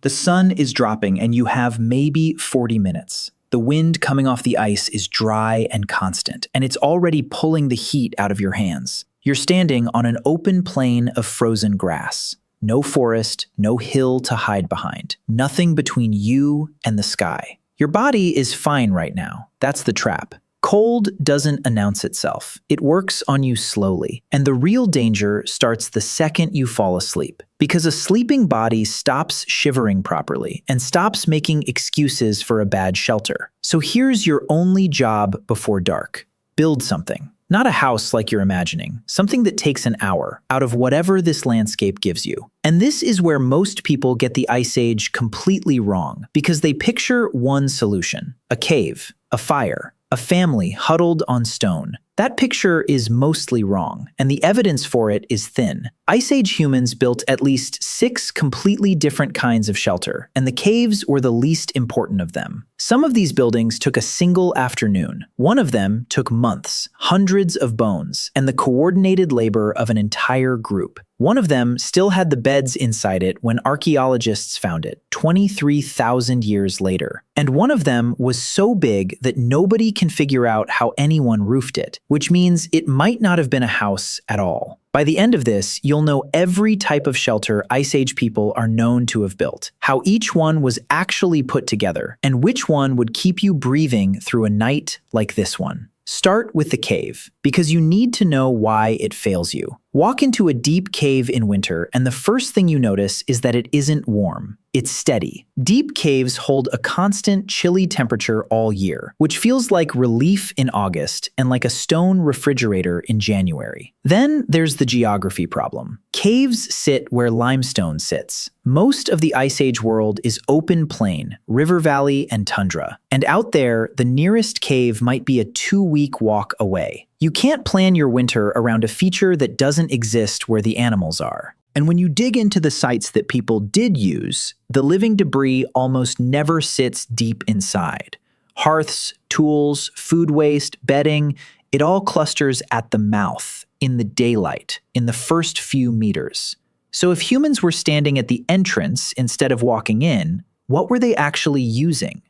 The sun is dropping and you have maybe 40 minutes. The wind coming off the ice is dry and constant, and it's already pulling the heat out of your hands. You're standing on an open plain of frozen grass. No forest, no hill to hide behind. Nothing between you and the sky. Your body is fine right now. That's the trap. Cold doesn't announce itself. It works on you slowly, and the real danger starts the second you fall asleep. Because a sleeping body stops shivering properly and stops making excuses for a bad shelter. So here's your only job before dark. Build something. Not a house like you're imagining, something that takes an hour out of whatever this landscape gives you. And this is where most people get the Ice Age completely wrong, because they picture one solution: a cave, a fire, a family huddled on stone. That picture is mostly wrong, and the evidence for it is thin. Ice Age humans built at least 6 completely different kinds of shelter, and the caves were the least important of them. Some of these buildings took a single afternoon. One of them took months, hundreds of bones, and the coordinated labor of an entire group. One of them still had the beds inside it when archaeologists found it, 23,000 years later. And one of them was so big that nobody can figure out how anyone roofed it, which means it might not have been a house at all. By the end of this, you'll know every type of shelter Ice Age people are known to have built, how each one was actually put together, and which one would keep you breathing through a night like this one. Start with the cave, because you need to know why it fails you. Walk into a deep cave in winter, and the first thing you notice is that it isn't warm. It's steady. Deep caves hold a constant, chilly temperature all year, which feels like relief in August and like a stone refrigerator in January. Then there's the geography problem. Caves sit where limestone sits. Most of the Ice Age world is open plain, river valley, and tundra. And out there, the nearest cave might be a 2-week walk away. You can't plan your winter around a feature that doesn't exist where the animals are. And when you dig into the sites that people did use, the living debris almost never sits deep inside. Hearths, tools, food waste, bedding, it all clusters at the mouth, in the daylight, in the first few meters. So if humans were standing at the entrance instead of walking in, what were they actually using?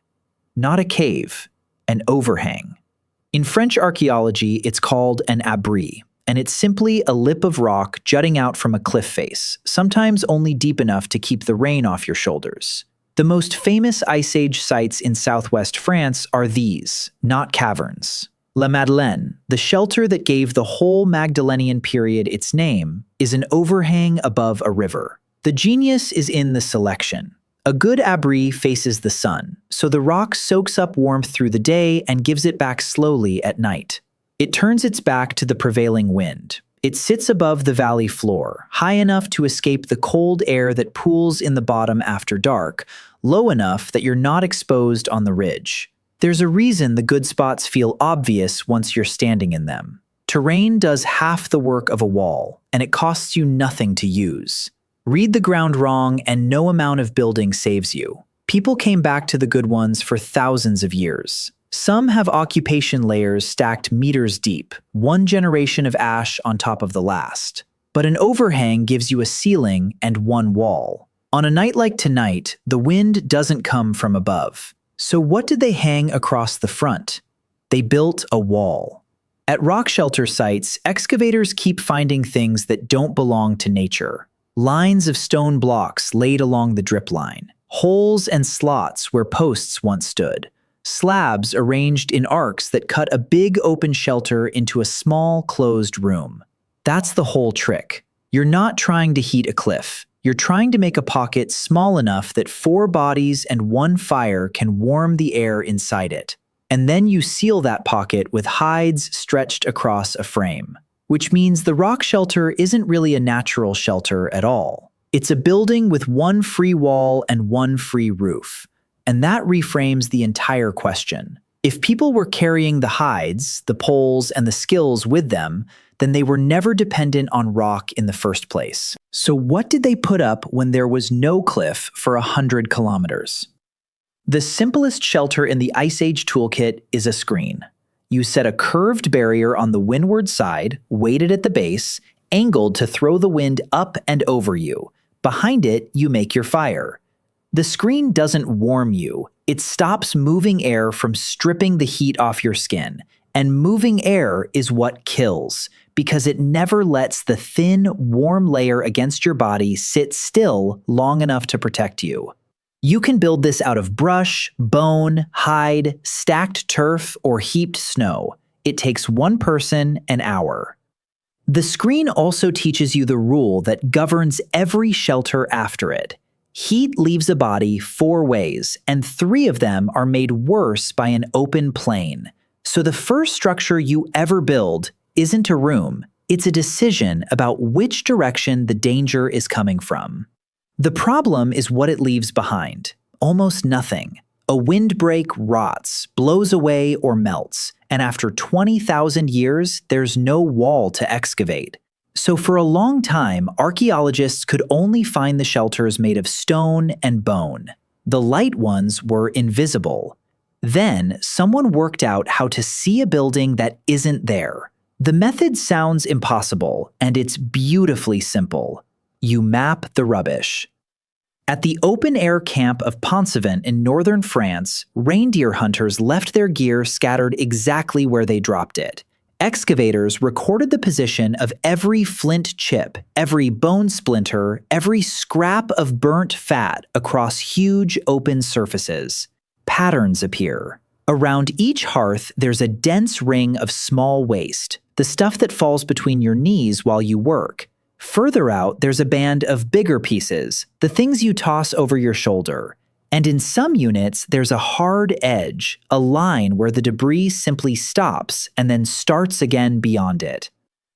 Not a cave, an overhang. In French archaeology, it's called an abri, and it's simply a lip of rock jutting out from a cliff face, sometimes only deep enough to keep the rain off your shoulders. The most famous Ice Age sites in southwest France are these, not caverns. La Madeleine, the shelter that gave the whole Magdalenian period its name, is an overhang above a river. The genius is in the selection. A good abri faces the sun, so the rock soaks up warmth through the day and gives it back slowly at night. It turns its back to the prevailing wind. It sits above the valley floor, high enough to escape the cold air that pools in the bottom after dark, low enough that you're not exposed on the ridge. There's a reason the good spots feel obvious once you're standing in them. Terrain does half the work of a wall, and it costs you nothing to use. Read the ground wrong, and no amount of building saves you. People came back to the good ones for thousands of years. Some have occupation layers stacked meters deep, one generation of ash on top of the last. But an overhang gives you a ceiling and one wall. On a night like tonight, the wind doesn't come from above. So what did they hang across the front? They built a wall. At rock shelter sites, excavators keep finding things that don't belong to nature. Lines of stone blocks laid along the drip line. Holes and slots where posts once stood. Slabs arranged in arcs that cut a big open shelter into a small closed room. That's the whole trick. You're not trying to heat a cliff. You're trying to make a pocket small enough that 4 bodies and 1 fire can warm the air inside it. And then you seal that pocket with hides stretched across a frame. Which means the rock shelter isn't really a natural shelter at all. It's a building with 1 free wall and 1 free roof. And that reframes the entire question. If people were carrying the hides, the poles, and the skills with them, then they were never dependent on rock in the first place. So what did they put up when there was no cliff for 100 kilometers? The simplest shelter in the Ice Age toolkit is a screen. You set a curved barrier on the windward side, weighted at the base, angled to throw the wind up and over you. Behind it, you make your fire. The screen doesn't warm you. It stops moving air from stripping the heat off your skin. And moving air is what kills, because it never lets the thin, warm layer against your body sit still long enough to protect you. You can build this out of brush, bone, hide, stacked turf, or heaped snow. It takes one person an hour. The screen also teaches you the rule that governs every shelter after it. Heat leaves a body 4 ways, and 3 of them are made worse by an open plane. So the first structure you ever build isn't a room, it's a decision about which direction the danger is coming from. The problem is what it leaves behind. Almost nothing. A windbreak rots, blows away, or melts, and after 20,000 years, there's no wall to excavate. So for a long time, archaeologists could only find the shelters made of stone and bone. The light ones were invisible. Then, someone worked out how to see a building that isn't there. The method sounds impossible, and it's beautifully simple. You map the rubbish. At the open-air camp of Poncevent in northern France, reindeer hunters left their gear scattered exactly where they dropped it. Excavators recorded the position of every flint chip, every bone splinter, every scrap of burnt fat across huge open surfaces. Patterns appear. Around each hearth, there's a dense ring of small waste, the stuff that falls between your knees while you work. Further out, there's a band of bigger pieces, the things you toss over your shoulder. And in some units, there's a hard edge, a line where the debris simply stops and then starts again beyond it.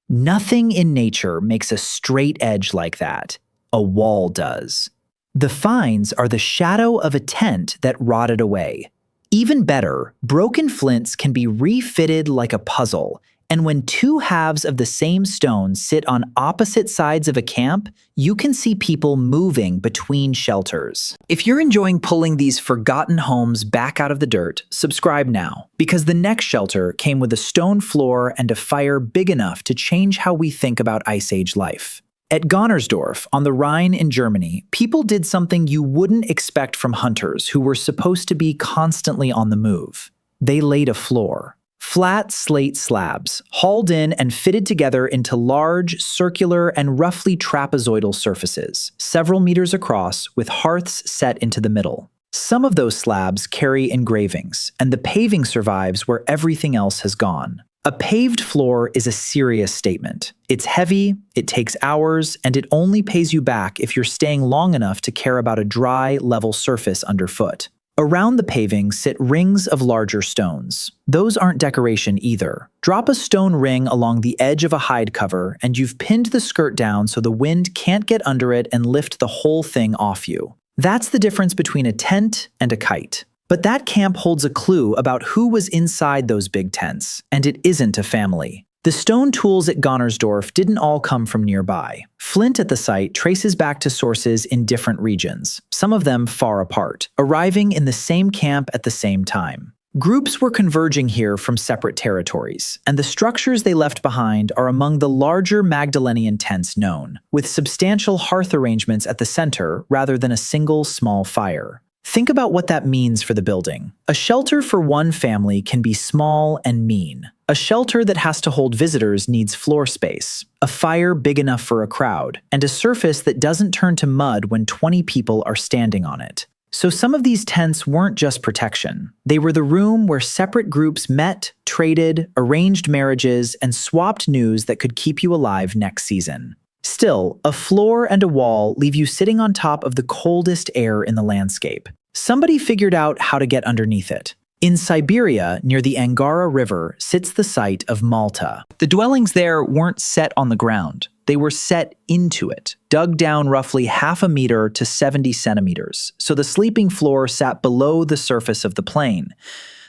Nothing in nature makes a straight edge like that. A wall does. The finds are the shadow of a tent that rotted away. Even better, broken flints can be refitted like a puzzle, and when 2 halves of the same stone sit on opposite sides of a camp, you can see people moving between shelters. If you're enjoying pulling these forgotten homes back out of the dirt, subscribe now, because the next shelter came with a stone floor and a fire big enough to change how we think about Ice Age life. At Gonnersdorf, on the Rhine in Germany, people did something you wouldn't expect from hunters who were supposed to be constantly on the move. They laid a floor. Flat slate slabs, hauled in and fitted together into large, circular, and roughly trapezoidal surfaces, several meters across, with hearths set into the middle. Some of those slabs carry engravings, and the paving survives where everything else has gone. A paved floor is a serious statement. It's heavy, it takes hours, and it only pays you back if you're staying long enough to care about a dry, level surface underfoot. Around the paving sit rings of larger stones. Those aren't decoration either. Drop a stone ring along the edge of a hide cover, and you've pinned the skirt down so the wind can't get under it and lift the whole thing off you. That's the difference between a tent and a kite. But that camp holds a clue about who was inside those big tents, and it isn't a family. The stone tools at Gonnersdorf didn't all come from nearby. Flint at the site traces back to sources in different regions, some of them far apart, arriving in the same camp at the same time. Groups were converging here from separate territories, and the structures they left behind are among the larger Magdalenian tents known, with substantial hearth arrangements at the center rather than a single small fire. Think about what that means for the building. A shelter for one family can be small and mean. A shelter that has to hold visitors needs floor space, a fire big enough for a crowd, and a surface that doesn't turn to mud when 20 people are standing on it. So some of these tents weren't just protection. They were the room where separate groups met, traded, arranged marriages, and swapped news that could keep you alive next season. Still, a floor and a wall leave you sitting on top of the coldest air in the landscape. Somebody figured out how to get underneath it. In Siberia, near the Angara River, sits the site of Malta. The dwellings there weren't set on the ground. They were set into it, dug down roughly 0.5 meter to 70 centimeters, so the sleeping floor sat below the surface of the plain.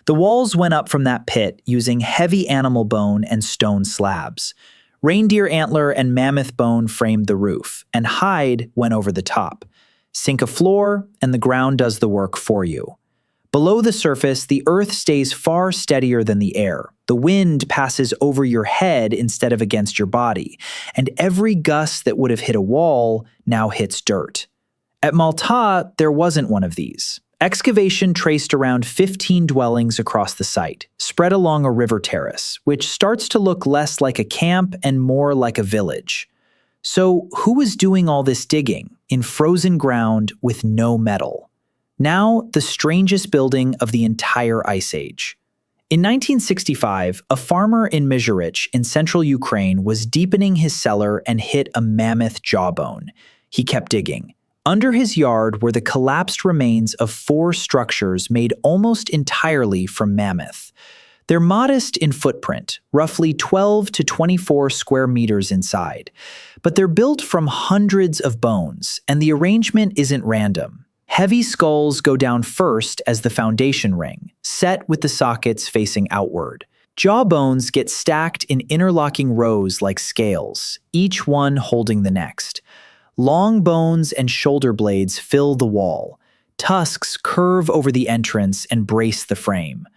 The walls went up from that pit using heavy animal bone and stone slabs. Reindeer antler and mammoth bone framed the roof, and hide went over the top. Sink a floor, and the ground does the work for you. Below the surface, the earth stays far steadier than the air. The wind passes over your head instead of against your body, and every gust that would have hit a wall now hits dirt. At Malta, there wasn't one of these. Excavation traced around 15 dwellings across the site, spread along a river terrace, which starts to look less like a camp and more like a village. So, who was doing all this digging in frozen ground with no metal? Now, the strangest building of the entire Ice Age. In 1965, a farmer in Mizhorich in central Ukraine was deepening his cellar and hit a mammoth jawbone. He kept digging. Under his yard were the collapsed remains of 4 structures made almost entirely from mammoth. They're modest in footprint, roughly 12 to 24 square meters inside, but they're built from hundreds of bones, and the arrangement isn't random. Heavy skulls go down first as the foundation ring, set with the sockets facing outward. Jawbones get stacked in interlocking rows like scales, each one holding the next. Long bones and shoulder blades fill the wall. Tusks curve over the entrance and brace the frame.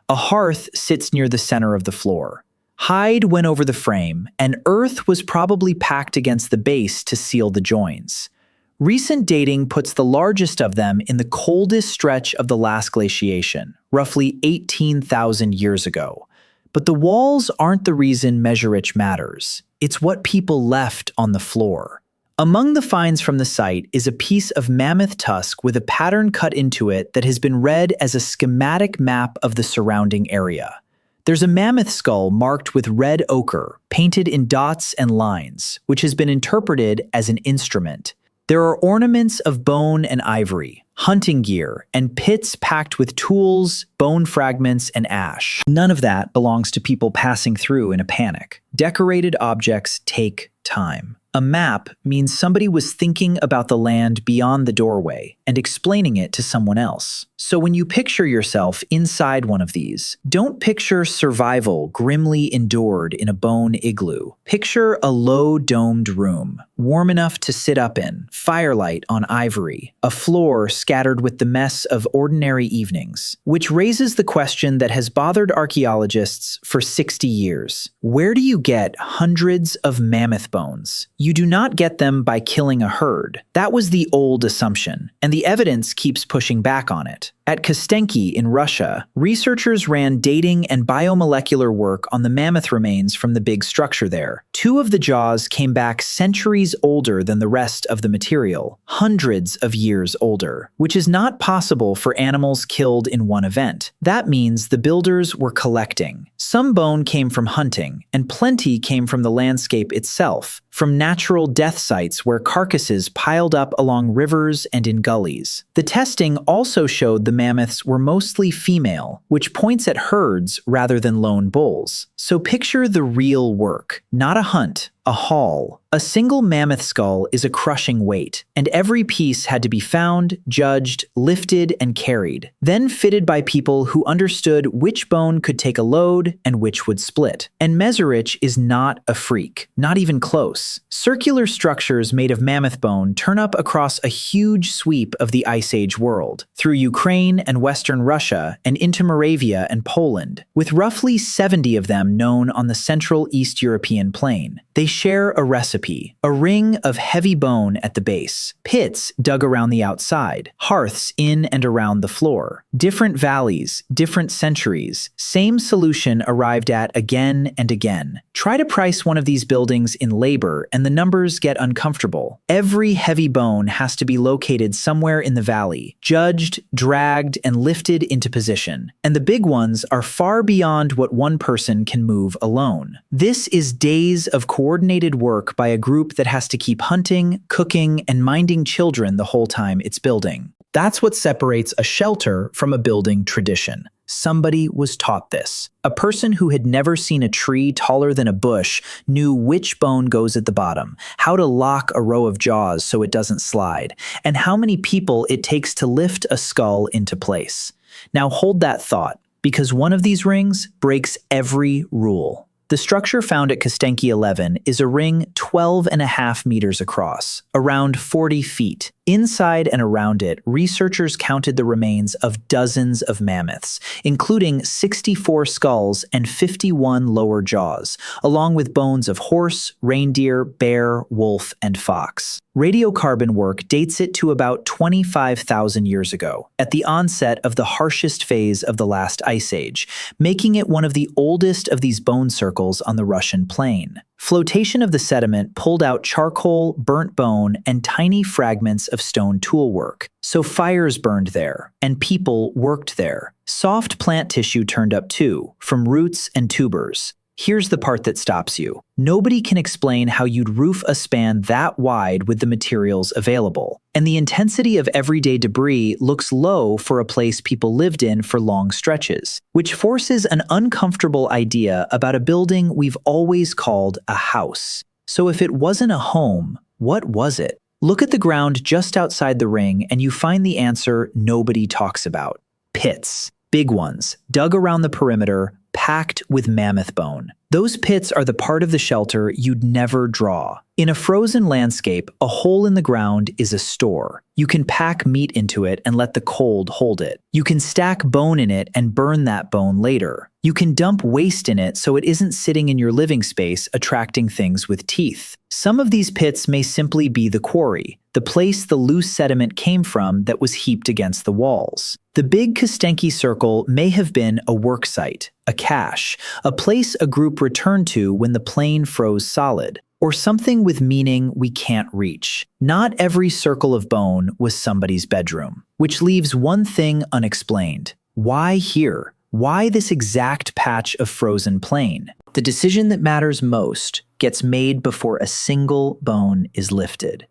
A hearth sits near the center of the floor. Hide went over the frame, and earth was probably packed against the base to seal the joins. Recent dating puts the largest of them in the coldest stretch of the last glaciation, roughly 18,000 years ago. But the walls aren't the reason Mizhorich matters. It's what people left on the floor. Among the finds from the site is a piece of mammoth tusk with a pattern cut into it that has been read as a schematic map of the surrounding area. There's a mammoth skull marked with red ochre, painted in dots and lines, which has been interpreted as an instrument. There are ornaments of bone and ivory, hunting gear, and pits packed with tools, bone fragments, and ash. None of that belongs to people passing through in a panic. Decorated objects take time. A map means somebody was thinking about the land beyond the doorway and explaining it to someone else. So when you picture yourself inside one of these, don't picture survival grimly endured in a bone igloo. Picture a low-domed room, warm enough to sit up in, firelight on ivory, a floor scattered with the mess of ordinary evenings, which raises the question that has bothered archaeologists for 60 years. Where do you get hundreds of mammoth bones? You do not get them by killing a herd. That was the old assumption, and the evidence keeps pushing back on it. At Kostenki in Russia, researchers ran dating and biomolecular work on the mammoth remains from the big structure there. 2 of the jaws came back centuries older than the rest of the material, hundreds of years older, which is not possible for animals killed in one event. That means the builders were collecting. Some bone came from hunting, and plenty came from the landscape itself, from natural death sites where carcasses piled up along rivers and in gullies. The testing also showed the mammoths were mostly female, which points at herds rather than lone bulls. So picture the real work, not a hunt, a haul. A single mammoth skull is a crushing weight, and every piece had to be found, judged, lifted, and carried, then fitted by people who understood which bone could take a load and which would split. And Mizhorich is not a freak, not even close. Circular structures made of mammoth bone turn up across a huge sweep of the Ice Age world, through Ukraine and Western Russia and into Moravia and Poland, with roughly 70 of them known on the Central East European plain. They share a recipe, a ring of heavy bone at the base, pits dug around the outside, hearths in and around the floor. Different valleys, different centuries, same solution arrived at again and again. Try to price one of these buildings in labor and the numbers get uncomfortable. Every heavy bone has to be located somewhere in the valley, judged, dragged, and lifted into position. And the big ones are far beyond what one person can move alone. This is days of coordinated work by a group that has to keep hunting, cooking, and minding children the whole time it's building. That's what separates a shelter from a building tradition. Somebody was taught this. A person who had never seen a tree taller than a bush knew which bone goes at the bottom, how to lock a row of jaws so it doesn't slide, and how many people it takes to lift a skull into place. Now hold that thought, because one of these rings breaks every rule. The structure found at Kostenki 11 is a ring 12.5 meters across, around 40 feet. Inside and around it, researchers counted the remains of dozens of mammoths, including 64 skulls and 51 lower jaws, along with bones of horse, reindeer, bear, wolf, and fox. Radiocarbon work dates it to about 25,000 years ago, at the onset of the harshest phase of the last ice age, making it one of the oldest of these bone circles on the Russian plain. Flotation of the sediment pulled out charcoal, burnt bone, and tiny fragments of stone toolwork. So fires burned there, and people worked there. Soft plant tissue turned up too, from roots and tubers. Here's the part that stops you. Nobody can explain how you'd roof a span that wide with the materials available. And the intensity of everyday debris looks low for a place people lived in for long stretches, which forces an uncomfortable idea about a building we've always called a house. So if it wasn't a home, what was it? Look at the ground just outside the ring and you find the answer nobody talks about. Pits. Big ones, dug around the perimeter, packed with mammoth bone. Those pits are the part of the shelter you'd never draw. In a frozen landscape, a hole in the ground is a store. You can pack meat into it and let the cold hold it. You can stack bone in it and burn that bone later. You can dump waste in it so it isn't sitting in your living space attracting things with teeth. Some of these pits may simply be the quarry, the place the loose sediment came from that was heaped against the walls. The big Kostenki circle may have been a work site, a cache, a place a group returned to when the plain froze solid, or something with meaning we can't reach. Not every circle of bone was somebody's bedroom, which leaves one thing unexplained. Why here? Why this exact patch of frozen plain? The decision that matters most gets made before a single bone is lifted.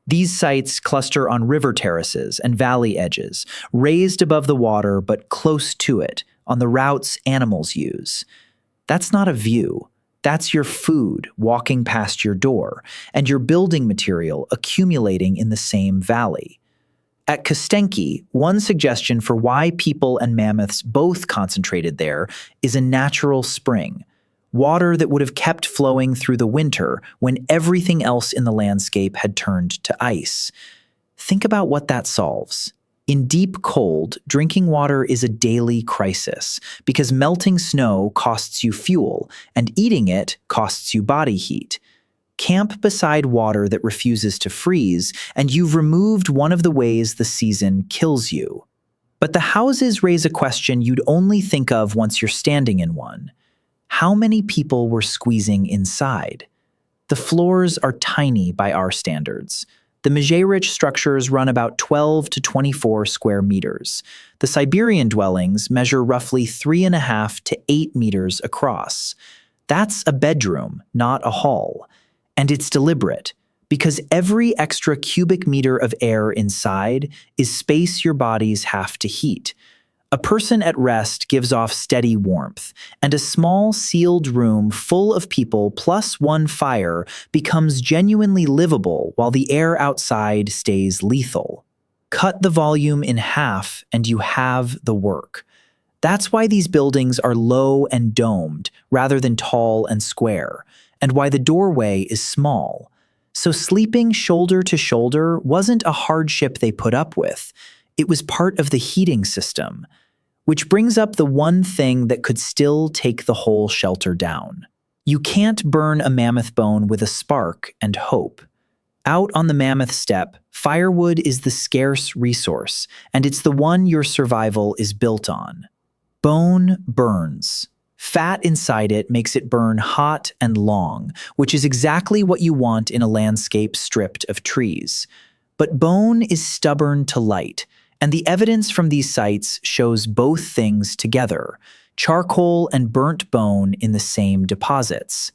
These sites cluster on river terraces and valley edges, raised above the water but close to it, on the routes animals use. That's not a view. That's your food walking past your door, and your building material accumulating in the same valley. At Kostenki, one suggestion for why people and mammoths both concentrated there is a natural spring. Water that would have kept flowing through the winter when everything else in the landscape had turned to ice. Think about what that solves. In deep cold, drinking water is a daily crisis because melting snow costs you fuel and eating it costs you body heat. Camp beside water that refuses to freeze, and you've removed one of the ways the season kills you. But the houses raise a question you'd only think of once you're standing in one. How many people were squeezing inside? The floors are tiny by our standards. The Mezhey-rich structures run about 12 to 24 square meters. The Siberian dwellings measure roughly 3.5 to 8 meters across. That's a bedroom, not a hall. And it's deliberate, because every extra cubic meter of air inside is space your bodies have to heat. A person at rest gives off steady warmth, and a small sealed room full of people plus one fire becomes genuinely livable while the air outside stays lethal. Cut the volume in half and you have the work. That's why these buildings are low and domed rather than tall and square, and why the doorway is small. So sleeping shoulder to shoulder wasn't a hardship they put up with. It was part of the heating system. Which brings up the one thing that could still take the whole shelter down. You can't burn a mammoth bone with a spark and hope. Out on the mammoth steppe, firewood is the scarce resource, and it's the one your survival is built on. Bone burns. Fat inside it makes it burn hot and long, which is exactly what you want in a landscape stripped of trees. But bone is stubborn to light, and the evidence from these sites shows both things together, charcoal and burnt bone in the same deposits.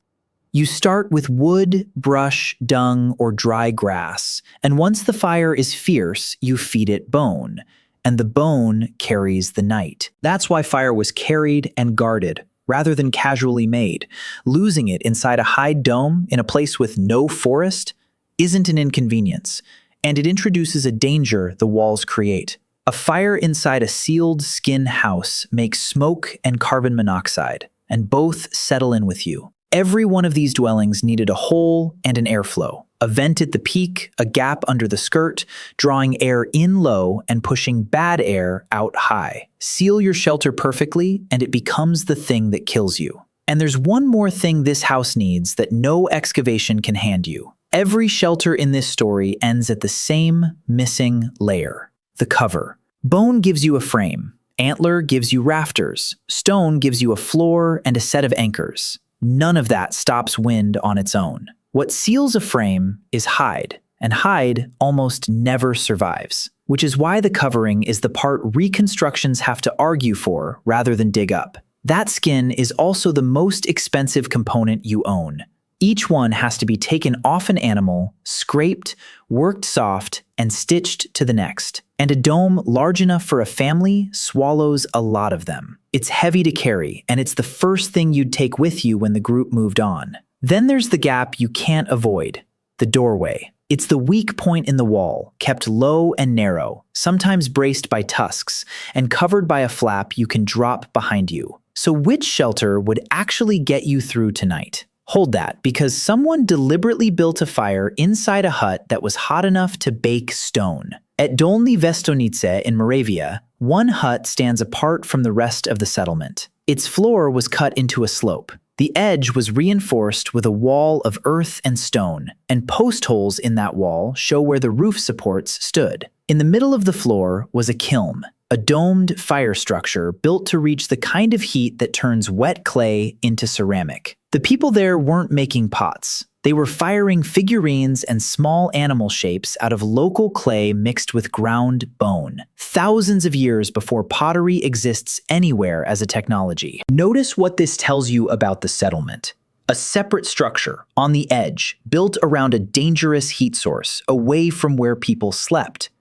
You start with wood, brush, dung, or dry grass, and once the fire is fierce, you feed it bone, and the bone carries the night. That's why fire was carried and guarded, rather than casually made. Losing it inside a high dome in a place with no forest isn't an inconvenience, and it introduces a danger the walls create. A fire inside a sealed skin house makes smoke and carbon monoxide, and both settle in with you. Every one of these dwellings needed a hole and an airflow, A vent at the peak, a gap under the skirt, drawing air in low and pushing bad air out high. Seal your shelter perfectly, and it becomes the thing that kills you. And there's one more thing this house needs that no excavation can hand you. Every shelter in this story ends at the same missing layer: the cover. Bone gives you a frame. Antler gives you rafters. Stone gives you a floor and a set of anchors. None of that stops wind on its own. What seals a frame is hide, and hide almost never survives, which is why the covering is the part reconstructions have to argue for rather than dig up. That skin is also the most expensive component you own. Each one has to be taken off an animal, scraped, worked soft, and stitched to the next. And a dome large enough for a family swallows a lot of them. It's heavy to carry, and it's the first thing you'd take with you when the group moved on. Then there's the gap you can't avoid: the doorway. It's the weak point in the wall, kept low and narrow, sometimes braced by tusks, and covered by a flap you can drop behind you. So which shelter would actually get you through tonight? Hold that, because someone deliberately built a fire inside a hut that was hot enough to bake stone. At Dolny Vestonice in Moravia, one hut stands apart from the rest of the settlement. Its floor was cut into a slope. The edge was reinforced with a wall of earth and stone, and post holes in that wall show where the roof supports stood. In the middle of the floor was a kiln, a domed fire structure built to reach the kind of heat that turns wet clay into ceramic. The people there weren't making pots. They were firing figurines and small animal shapes out of local clay mixed with ground bone, thousands of years before pottery exists anywhere as a technology. Notice what this tells you about the settlement. A separate structure, on the edge, built around a dangerous heat source, away from where people slept.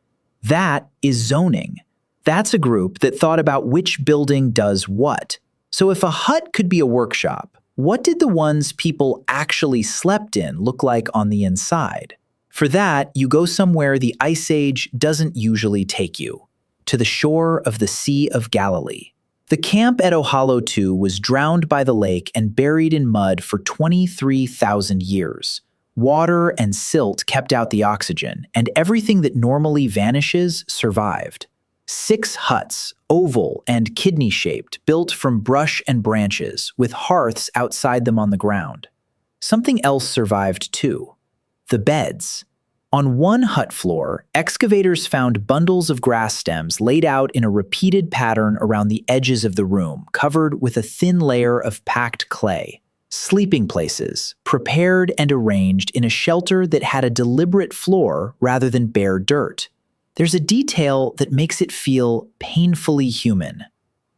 That is zoning. That's a group that thought about which building does what. So if a hut could be a workshop, what did the ones people actually slept in look like on the inside? For that, you go somewhere the Ice Age doesn't usually take you: to the shore of the Sea of Galilee. The camp at Ohalo 2 was drowned by the lake and buried in mud for 23,000 years. Water and silt kept out the oxygen, and everything that normally vanishes survived. 6 huts, oval and kidney-shaped, built from brush and branches, with hearths outside them on the ground. Something else survived too: the beds. On one hut floor, excavators found bundles of grass stems laid out in a repeated pattern around the edges of the room, covered with a thin layer of packed clay. Sleeping places, prepared and arranged in a shelter that had a deliberate floor rather than bare dirt. There's a detail that makes it feel painfully human.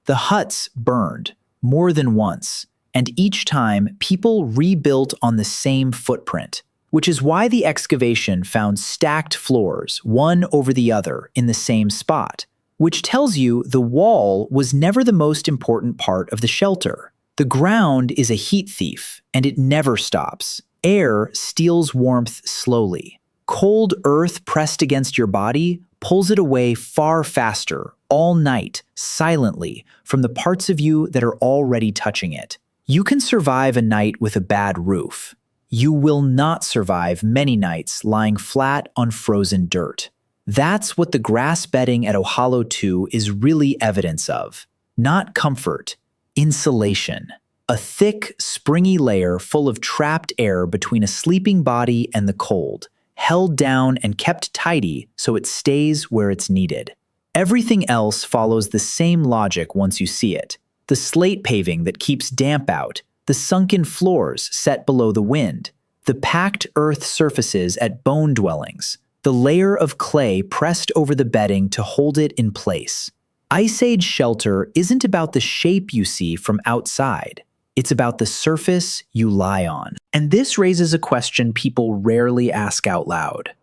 The huts burned more than once, and each time people rebuilt on the same footprint, which is why the excavation found stacked floors, one over the other, in the same spot, which tells you the wall was never the most important part of the shelter. The ground is a heat thief, and it never stops. Air steals warmth slowly. Cold earth pressed against your body pulls it away far faster, all night, silently, from the parts of you that are already touching it. You can survive a night with a bad roof. You will not survive many nights lying flat on frozen dirt. That's what the grass bedding at Ohalo 2 is really evidence of. Not comfort, insulation. A thick, springy layer full of trapped air between a sleeping body and the cold, held down and kept tidy so it stays where it's needed. Everything else follows the same logic once you see it. The slate paving that keeps damp out, the sunken floors set below the wind, the packed earth surfaces at bone dwellings, the layer of clay pressed over the bedding to hold it in place. Ice Age shelter isn't about the shape you see from outside. It's about the surface you lie on. And this raises a question people rarely ask out loud.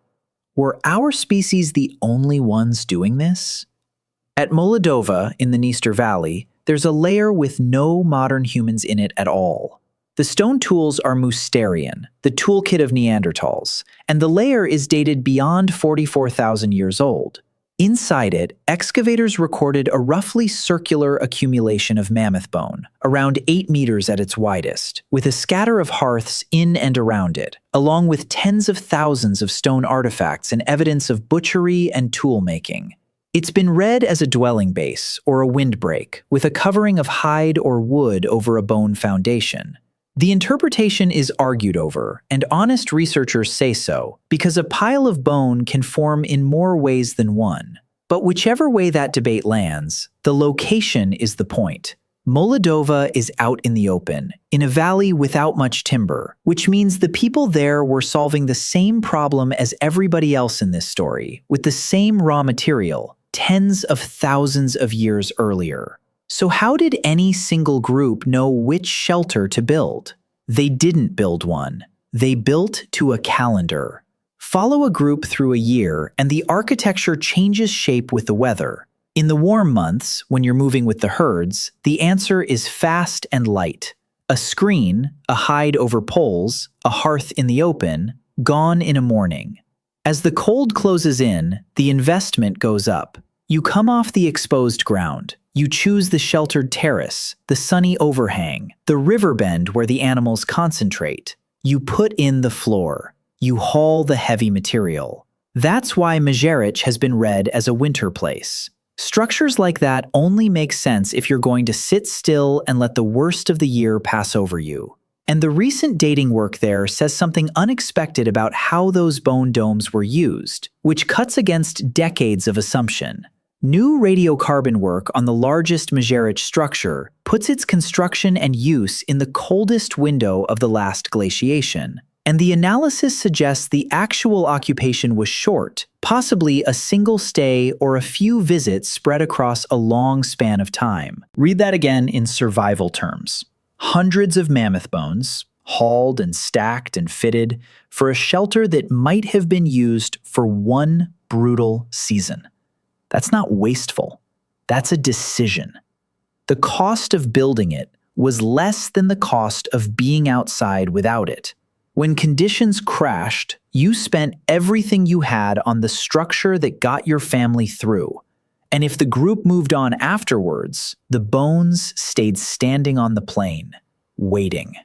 Were our species the only ones doing this? At Moldova in the Dniester Valley, there's a layer with no modern humans in it at all. The stone tools are Mousterian, the toolkit of Neanderthals, and the layer is dated beyond 44,000 years old. Inside it, excavators recorded a roughly circular accumulation of mammoth bone, around 8 meters at its widest, with a scatter of hearths in and around it, along with tens of thousands of stone artifacts and evidence of butchery and tool-making. It's been read as a dwelling base or a windbreak, with a covering of hide or wood over a bone foundation. The interpretation is argued over, and honest researchers say so, because a pile of bone can form in more ways than one. But whichever way that debate lands, the location is the point. Moldova is out in the open, in a valley without much timber, which means the people there were solving the same problem as everybody else in this story, with the same raw material, tens of thousands of years earlier. So how did any single group know which shelter to build? They didn't build one. They built to a calendar. Follow a group through a year, and the architecture changes shape with the weather. In the warm months, when you're moving with the herds, the answer is fast and light. A screen, a hide over poles, a hearth in the open, gone in a morning. As the cold closes in, the investment goes up. You come off the exposed ground. You choose the sheltered terrace, the sunny overhang, the river bend where the animals concentrate. You put in the floor. You haul the heavy material. That's why Mazarich has been read as a winter place. Structures like that only make sense if you're going to sit still and let the worst of the year pass over you. And the recent dating work there says something unexpected about how those bone domes were used, which cuts against decades of assumption. New radiocarbon work on the largest Mazarich structure puts its construction and use in the coldest window of the last glaciation, and the analysis suggests the actual occupation was short, possibly a single stay or a few visits spread across a long span of time. Read that again in survival terms. Hundreds of mammoth bones, hauled and stacked and fitted for a shelter that might have been used for one brutal season. That's not wasteful. That's a decision. The cost of building it was less than the cost of being outside without it. When conditions crashed, you spent everything you had on the structure that got your family through. And if the group moved on afterwards, the bones stayed standing on the plain, waiting.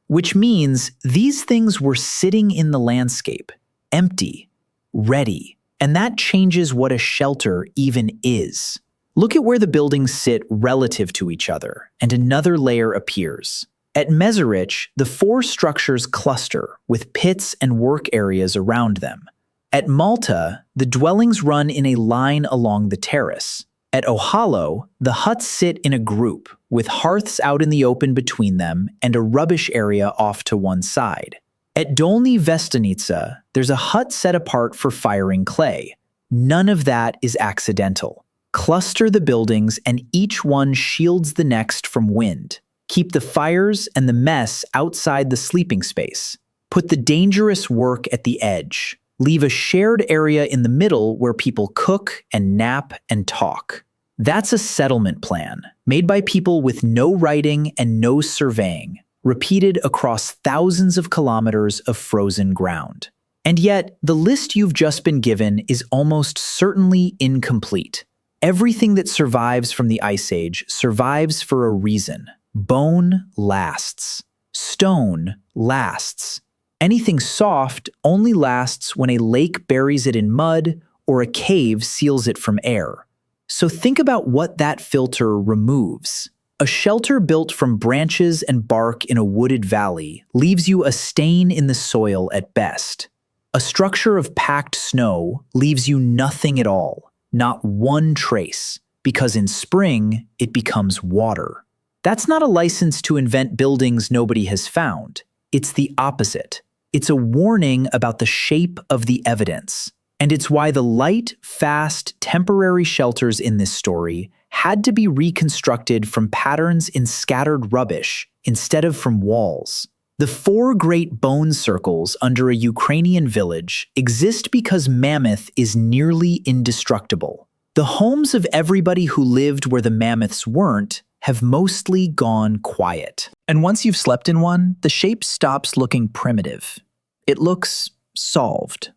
Which means these things were sitting in the landscape, empty, ready. And that changes what a shelter even is. Look at where the buildings sit relative to each other, and another layer appears. At Mazarich, the four structures cluster, with pits and work areas around them. At Malta, the dwellings run in a line along the terrace. At Ohalo, the huts sit in a group, with hearths out in the open between them and a rubbish area off to one side. At Dolny Vestanica, there's a hut set apart for firing clay. None of that is accidental. Cluster the buildings and each one shields the next from wind. Keep the fires and the mess outside the sleeping space. Put the dangerous work at the edge. Leave a shared area in the middle where people cook and nap and talk. That's a settlement plan, made by people with no writing and no surveying, repeated across thousands of kilometers of frozen ground. And yet, the list you've just been given is almost certainly incomplete. Everything that survives from the Ice Age survives for a reason. Bone lasts. Stone lasts. Anything soft only lasts when a lake buries it in mud or a cave seals it from air. So think about what that filter removes. A shelter built from branches and bark in a wooded valley leaves you a stain in the soil at best. A structure of packed snow leaves you nothing at all, not one trace, because in spring it becomes water. That's not a license to invent buildings nobody has found. It's the opposite. It's a warning about the shape of the evidence. And it's why the light, fast, temporary shelters in this story had to be reconstructed from patterns in scattered rubbish instead of from walls. The four great bone circles under a Ukrainian village exist because mammoth is nearly indestructible. The homes of everybody who lived where the mammoths weren't have mostly gone quiet. And once you've slept in one, the shape stops looking primitive. It looks solved.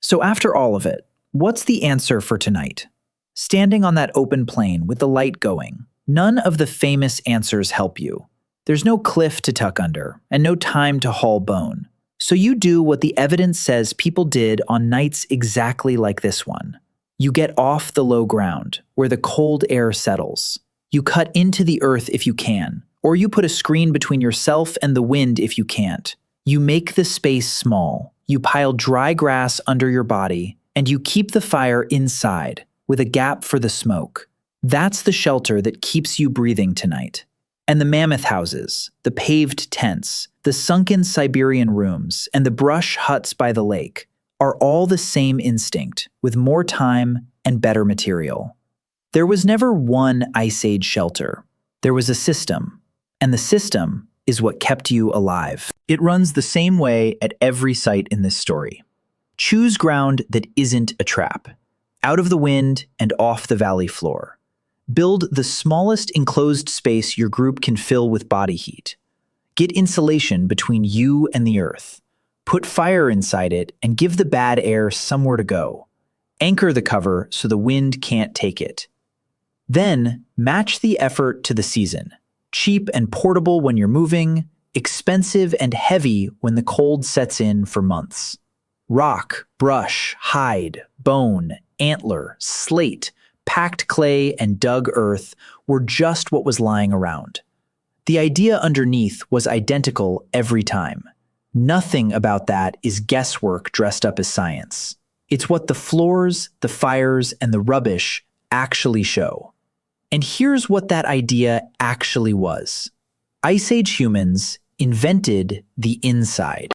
So after all of it, what's the answer for tonight? Standing on that open plain with the light going, none of the famous answers help you. There's no cliff to tuck under, and no time to haul bone. So you do what the evidence says people did on nights exactly like this one. You get off the low ground, where the cold air settles. You cut into the earth if you can, or you put a screen between yourself and the wind if you can't. You make the space small. You pile dry grass under your body, and you keep the fire inside, with a gap for the smoke. That's the shelter that keeps you breathing tonight. And the mammoth houses, the paved tents, the sunken Siberian rooms, and the brush huts by the lake are all the same instinct, with more time and better material. There was never one Ice Age shelter. There was a system, and the system is what kept you alive. It runs the same way at every site in this story. Choose ground that isn't a trap, out of the wind and off the valley floor. Build the smallest enclosed space your group can fill with body heat. Get insulation between you and the earth. Put fire inside it and give the bad air somewhere to go. Anchor the cover so the wind can't take it. Then, match the effort to the season. Cheap and portable when you're moving, expensive and heavy when the cold sets in for months. Rock, brush, hide, bone, antler, slate, packed clay, and dug earth were just what was lying around. The idea underneath was identical every time. Nothing about that is guesswork dressed up as science. It's what the floors, the fires, and the rubbish actually show. And here's what that idea actually was. Ice Age humans invented the inside.